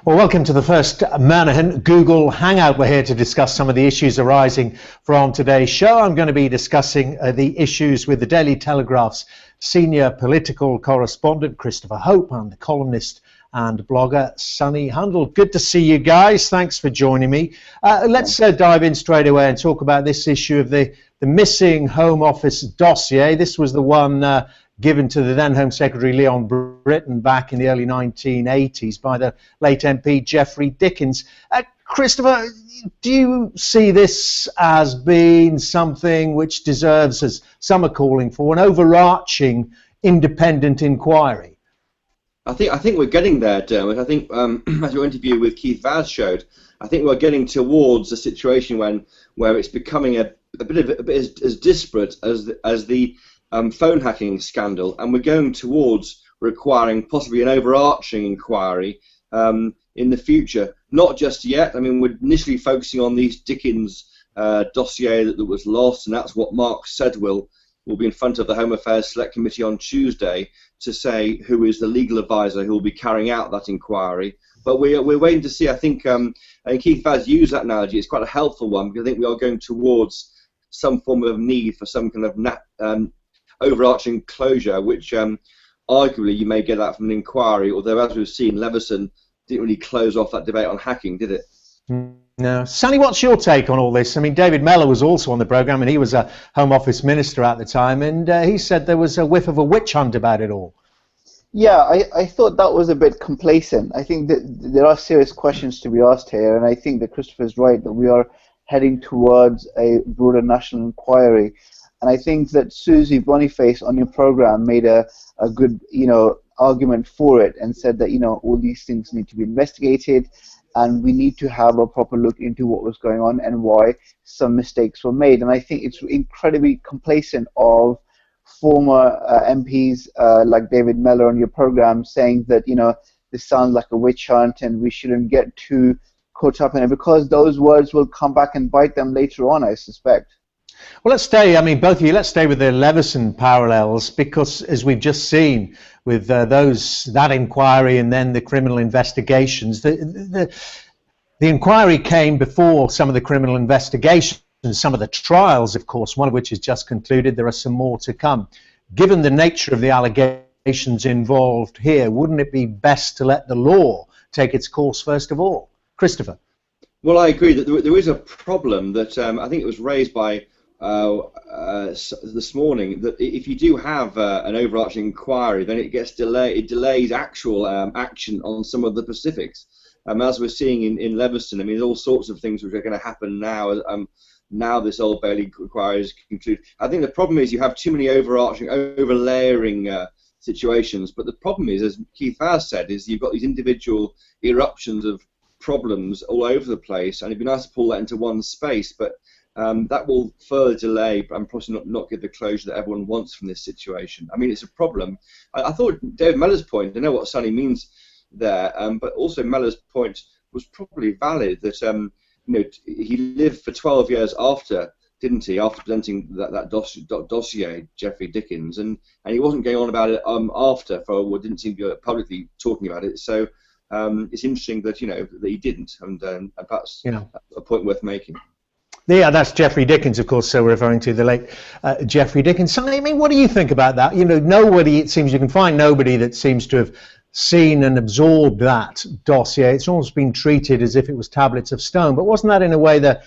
Well, welcome to the first Murnaghan Google Hangout. We're here to discuss some of the issues arising from today's show. I'm going to be discussing the issues with the Daily Telegraph's senior political correspondent, Christopher Hope, and the columnist and blogger, Sunny Hundle. Good to see you guys. Thanks for joining me. Let's dive in straight away and talk about this issue of the missing Home Office dossier. This was the one given to the then Home Secretary Leon Britton back in the early 1980s by the late MP Geoffrey Dickens. Christopher, do you see this as being something which deserves, as some are calling for, an overarching independent inquiry? I think we're getting there, Dermot. I think, as your interview with Keith Vaz showed, I think we're getting towards a situation where it's becoming a bit as disparate as the phone hacking scandal, and we're going towards requiring possibly an overarching inquiry in the future. Not just yet. I mean, we're initially focusing on these Dickens dossier that was lost, and that's what Mark Sedwill will be in front of the Home Affairs Select Committee on Tuesday to say who is the legal advisor who will be carrying out that inquiry. But we're waiting to see. I think and Keith Vaz used that analogy. It's quite a helpful one, because I think we are going towards some form of need for some kind of overarching closure, which arguably you may get that from an inquiry, although as we've seen, Leveson didn't really close off that debate on hacking, did it? No. Sunny, what's your take on all this? I mean, David Mellor was also on the programme, and he was a Home Office minister at the time, and he said there was a whiff of a witch hunt about it all. Yeah, I thought that was a bit complacent. I think that there are serious questions to be asked here, and I think that Christopher's right that we are heading towards a broader national inquiry. And I think that Susie Boniface on your program made a good, argument for it, and said that, all these things need to be investigated, and we need to have a proper look into what was going on and why some mistakes were made. And I think it's incredibly complacent of former MPs like David Mellor on your program saying that, this sounds like a witch hunt and we shouldn't get too caught up in it, because those words will come back and bite them later on, I suspect. Well, let's stay, both of you, let's stay with the Leveson parallels, because as we've just seen with that inquiry and then the criminal investigations, the inquiry came before some of the criminal investigations, some of the trials, of course, one of which is just concluded. There are some more to come. Given the nature of the allegations involved here, wouldn't it be best to let the law take its course first of all? Christopher? Well, I agree that there is a problem that I think it was raised by this morning, that if you do have an overarching inquiry, then it gets delayed. It delays actual action on some of the specifics. As we're seeing in Leveson, I mean, there's all sorts of things which are going to happen now. Now this Old Bailey inquiry is concluded. I think the problem is you have too many overarching, overlayering situations. But the problem is, as Keith Vaz said, is you've got these individual eruptions of problems all over the place, and it'd be nice to pull that into one space, but that will further delay and probably not give the closure that everyone wants from this situation. I mean, it's a problem. I thought David Mellor's point, I know what Sunny means there, but also Mellor's point was probably valid, that he lived for 12 years after, didn't he, after presenting that dossier, Geoffrey Dickens, and he wasn't going on about it after, or didn't seem to be publicly talking about it. So it's interesting that that he didn't, and perhaps a point worth making. Yeah, that's Geoffrey Dickens, of course, so we're referring to the late Geoffrey Dickens. So, I mean, what do you think about that? Nobody, it seems, you can find nobody that seems to have seen and absorbed that dossier. It's almost been treated as if it was tablets of stone. But wasn't that, in a way, that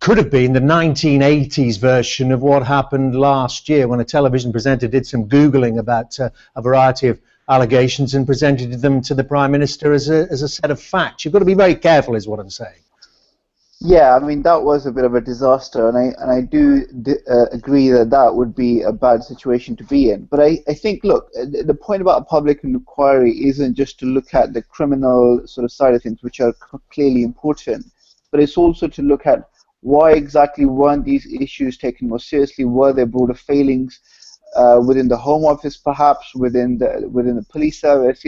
could have been the 1980s version of what happened last year, when a television presenter did some Googling about a variety of allegations and presented them to the Prime Minister as a set of facts? You've got to be very careful, is what I'm saying. Yeah, I mean, that was a bit of a disaster, and I do agree that would be a bad situation to be in. But I think, look, the point about a public inquiry isn't just to look at the criminal sort of side of things, which are clearly important, but it's also to look at why exactly weren't these issues taken more seriously? Were there broader failings within the Home Office, perhaps within the police service,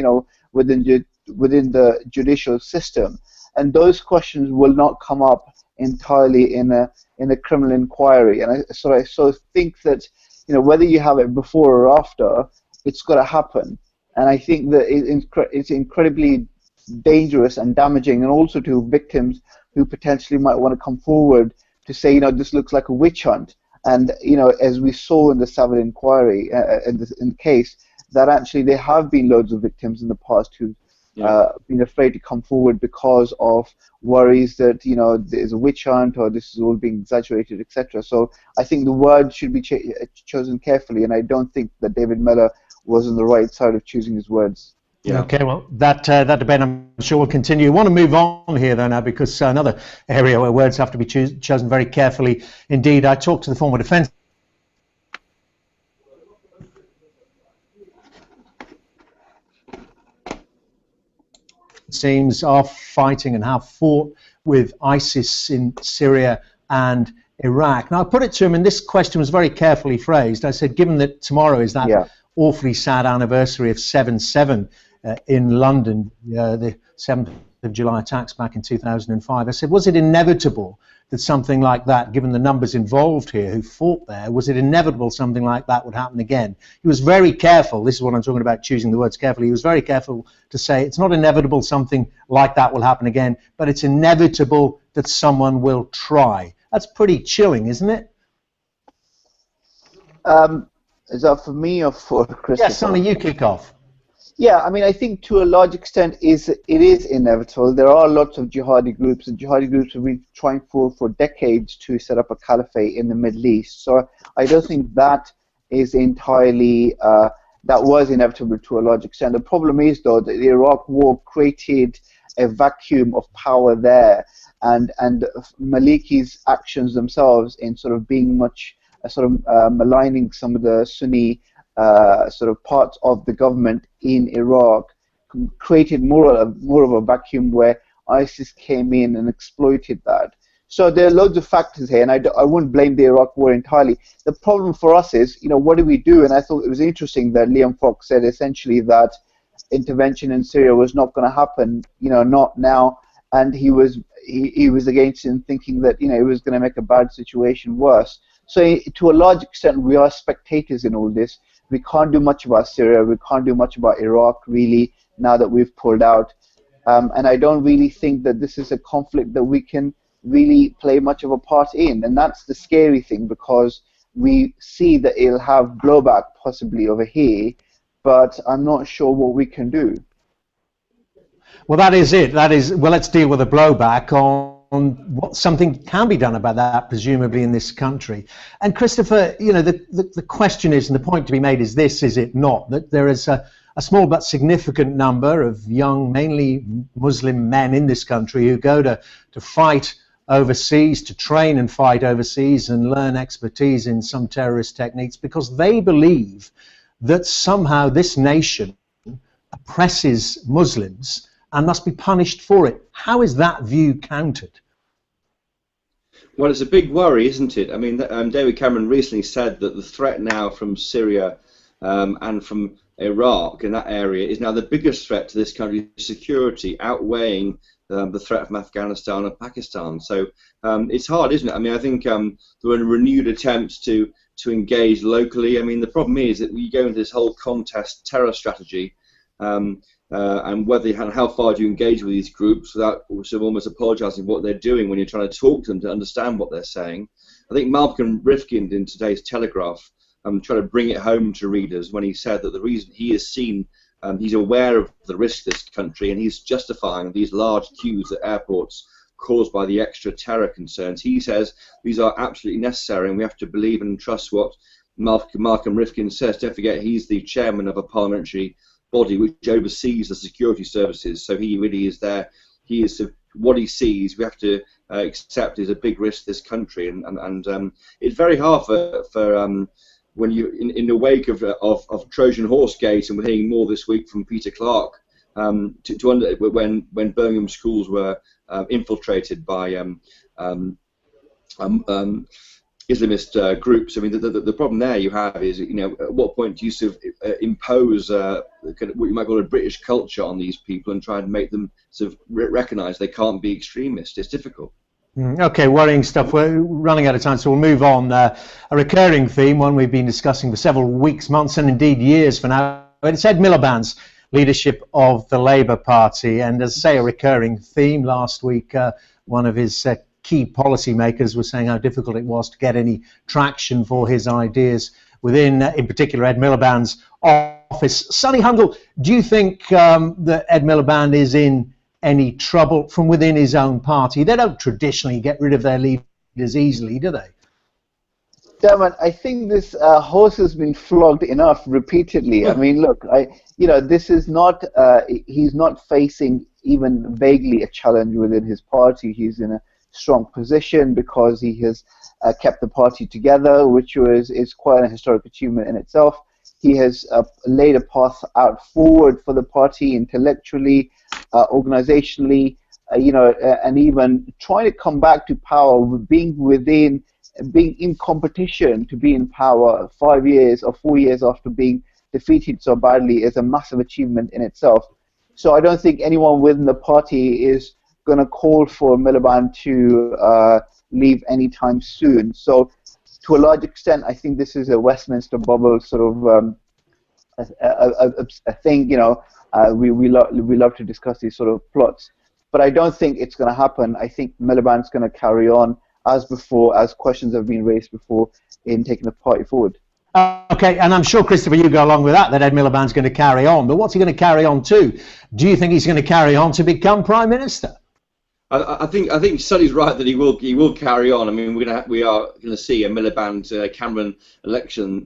within the judicial system? And those questions will not come up entirely in a criminal inquiry. And I sort of think that whether you have it before or after, it's got to happen. And I think that it's incredibly dangerous and damaging, and also to victims who potentially might want to come forward to say, this looks like a witch hunt. And as we saw in the Savile inquiry, in the case, that actually there have been loads of victims in the past who've been afraid to come forward because of worries that there's a witch hunt or this is all being exaggerated, etc. So I think the word should be chosen carefully, and I don't think that David Mellor was on the right side of choosing his words. Yeah. Okay, well, that debate I'm sure will continue. I want to move on here, though, now, because another area where words have to be chosen very carefully indeed. I talked to the former defence teams are fighting and have fought with ISIS in Syria and Iraq. Now, I put it to him, and this question was very carefully phrased. I said, given that tomorrow is that awfully sad anniversary of 7/7 in London, the 7th of July attacks back in 2005, I said, was it inevitable that something like that, given the numbers involved here who fought there, was it inevitable something like that would happen again? He was very careful, this is what I'm talking about, choosing the words carefully, he was very careful to say it's not inevitable something like that will happen again, but it's inevitable that someone will try. That's pretty chilling, isn't it? Is that for me or for Christopher? Yes, Sonny, you kick off. Yeah, I mean, I think to a large extent it is inevitable. There are lots of jihadi groups, and jihadi groups have been trying for decades to set up a caliphate in the Middle East. So I don't think that is entirely, that was inevitable to a large extent. The problem is, though, that the Iraq War created a vacuum of power there, and Maliki's actions themselves in sort of being much, maligning some of the Sunni sort of parts of the government in Iraq created more of a vacuum where ISIS came in and exploited that. So there are loads of factors here, and I wouldn't blame the Iraq War entirely. The problem for us is, what do we do? And I thought it was interesting that Liam Fox said essentially that intervention in Syria was not going to happen, not now, and he was against it, thinking that it was going to make a bad situation worse. So to a large extent, we are spectators in all this. We can't do much about Syria. We can't do much about Iraq, really, now that we've pulled out. And I don't really think that this is a conflict that we can really play much of a part in. And that's the scary thing, because we see that it'll have blowback possibly over here, but I'm not sure what we can do. Well, that is it. That is, well, let's deal with the blowback on what something can be done about that, presumably in this country. And Christopher, the question is, and the point to be made is this, is it not, that there is a small but significant number of young, mainly Muslim men in this country who go to fight overseas, to train and fight overseas and learn expertise in some terrorist techniques because they believe that somehow this nation oppresses Muslims and must be punished for it. How is that view countered? Well, it's a big worry, isn't it? I mean, David Cameron recently said that the threat now from Syria and from Iraq in that area is now the biggest threat to this country's security, outweighing the threat from Afghanistan and Pakistan. So it's hard, isn't it? I mean, I think there were renewed attempts to engage locally. I mean, the problem is that we go into this whole contest terror strategy, and whether and how far do you engage with these groups without sort of almost apologising for what they're doing when you're trying to talk to them to understand what they're saying. I think Malcolm Rifkind in today's Telegraph trying to bring it home to readers when he said that the reason he has seen, he's aware of the risk this country, and he's justifying these large queues at airports caused by the extra terror concerns. He says these are absolutely necessary, and we have to believe and trust what Malcolm Rifkind says. Don't forget, he's the chairman of a parliamentary body which oversees the security services, so he really is there. He is what he sees. We have to accept is a big risk to this country, and it's very hard for when you in the wake of Trojan Horse Gate, and we're hearing more this week from Peter Clark, when Birmingham schools were infiltrated by Islamist groups. I mean, the problem there you have is, at what point do you sort of impose what you might call a British culture on these people and try and make them sort of recognise they can't be extremists? It's difficult. Okay, worrying stuff. We're running out of time, so we'll move on. A recurring theme, one we've been discussing for several weeks, months, and indeed years for now. It's Ed Miliband's leadership of the Labour Party. And as I say, a recurring theme last week, one of his key policymakers was saying how difficult it was to get any traction for his ideas within, in particular, Ed Miliband's office. Sonny Hundle, do you think that Ed Miliband is in any trouble from within his own party? They don't traditionally get rid of their leaders easily, do they? Dermot, I think this horse has been flogged enough repeatedly. I mean, look, this is not, he's not facing even vaguely a challenge within his party. He's in a strong position because he has kept the party together, which is quite a historic achievement in itself. He has laid a path out forward for the party intellectually, organizationally, and even trying to come back to power, being in competition to be in power 5 years or 4 years after being defeated so badly is a massive achievement in itself. So I don't think anyone within the party is going to call for Miliband to leave anytime soon. So to a large extent, I think this is a Westminster bubble sort of a thing. We love to discuss these sort of plots, but I don't think it's going to happen. I think Miliband's going to carry on as before, as questions have been raised before, in taking the party forward. Okay, and I'm sure, Christopher, you go along with that Ed Miliband's going to carry on. But what's he going to carry on to? Do you think he's going to carry on to become Prime Minister? I think Sonny's right that he will carry on. I mean, we are going to see a Miliband Cameron election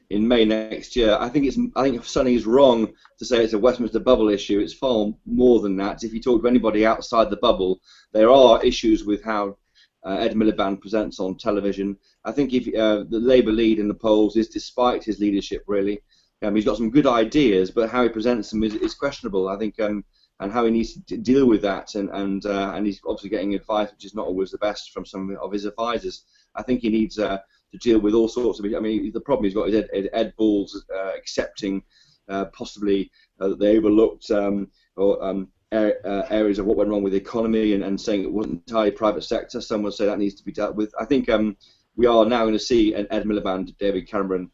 in May next year. I think Sonny's wrong to say it's a Westminster bubble issue. It's far more than that. If you talk to anybody outside the bubble, there are issues with how Ed Miliband presents on television. I think if the Labour lead in the polls is despite his leadership, really. He's got some good ideas, but how he presents them is questionable. I think, and how he needs to deal with that, and he's obviously getting advice which is not always the best from some of his advisors. I think he needs to deal with all sorts of. I mean, the problem he's got is Ed Balls accepting possibly that they overlooked areas of what went wrong with the economy and saying it wasn't entirely private sector. Some would say that needs to be dealt with. I think we are now going to see an Ed Miliband, David Cameron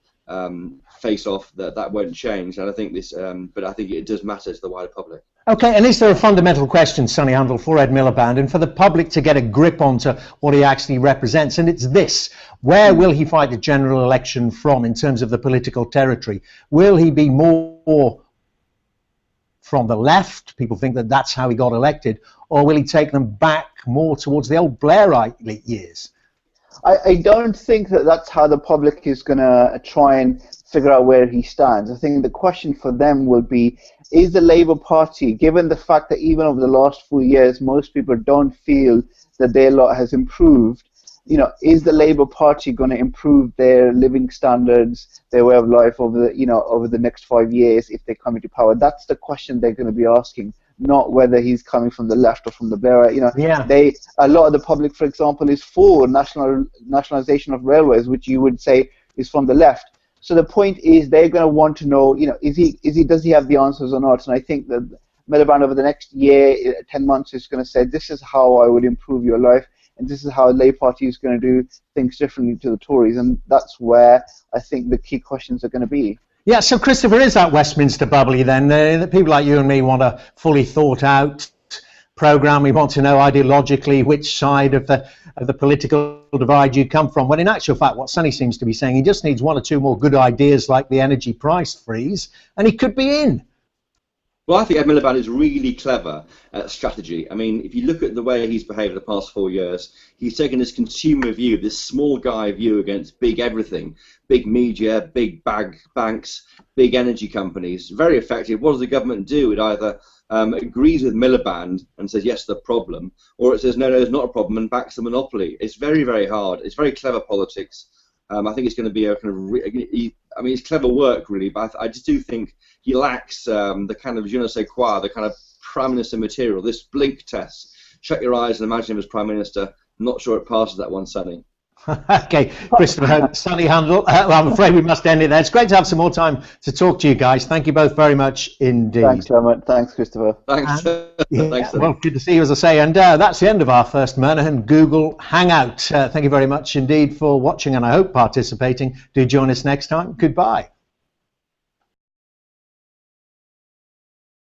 face off. That won't change, and I think this. But I think it does matter to the wider public. Okay, and is there a fundamental question, Sonny Hundle, for Ed Miliband and for the public to get a grip onto what he actually represents? And it's this: where will he fight the general election from in terms of the political territory? Will he be more from the left? People think that that's how he got elected, or will he take them back more towards the old Blairite years? I don't think that that's how the public is going to try and figure out where he stands. I think the question for them will be, is the Labour Party, given the fact that even over the last 4 years most people don't feel that their lot has improved, is the Labour Party going to improve their living standards, their way of life over the next 5 years if they come into power? That's the question they're going to be asking, not whether he's coming from the left or from the Blairite. A lot of the public, for example, is for nationalisation of railways, which you would say is from the left. So the point is, they're going to want to know, does he have the answers or not? And I think that Miliband over the next year, 10 months, is going to say, this is how I would improve your life, and this is how the Labour Party is going to do things differently to the Tories, and that's where I think the key questions are going to be. Yeah, so Christopher, is that Westminster bubbly then? People like you and me want a fully thought out programme. We want to know ideologically which side of the political divide you come from. When in actual fact, what Sonny seems to be saying, he just needs one or two more good ideas like the energy price freeze, and he could be in. Well, I think Ed Miliband is really clever at strategy. I mean, if you look at the way he's behaved the past 4 years, he's taken this consumer view, this small guy view against big everything, big media, big banks, big energy companies. Very effective. What does the government do? It either agrees with Miliband and says, yes, the problem, or it says, no, it's not a problem and backs the monopoly. It's very, very hard. It's very clever politics. I think it's going to be a kind of, it's clever work, really, but I just do think he lacks the kind of je ne sais quoi, the kind of Prime Minister material, this blink test. Shut your eyes and imagine him as Prime Minister. I'm not sure it passes that one, Sonny. Okay, Christopher, Sonny Hundle, I'm afraid we must end it there. It's great to have some more time to talk to you guys. Thank you both very much indeed. Thanks, Dermot. Thanks, Christopher. Thanks. Thanks, well, good to see you, as I say. And that's the end of our first Murnaghan Google Hangout. Thank you very much indeed for watching and I hope participating. Do join us next time. Goodbye.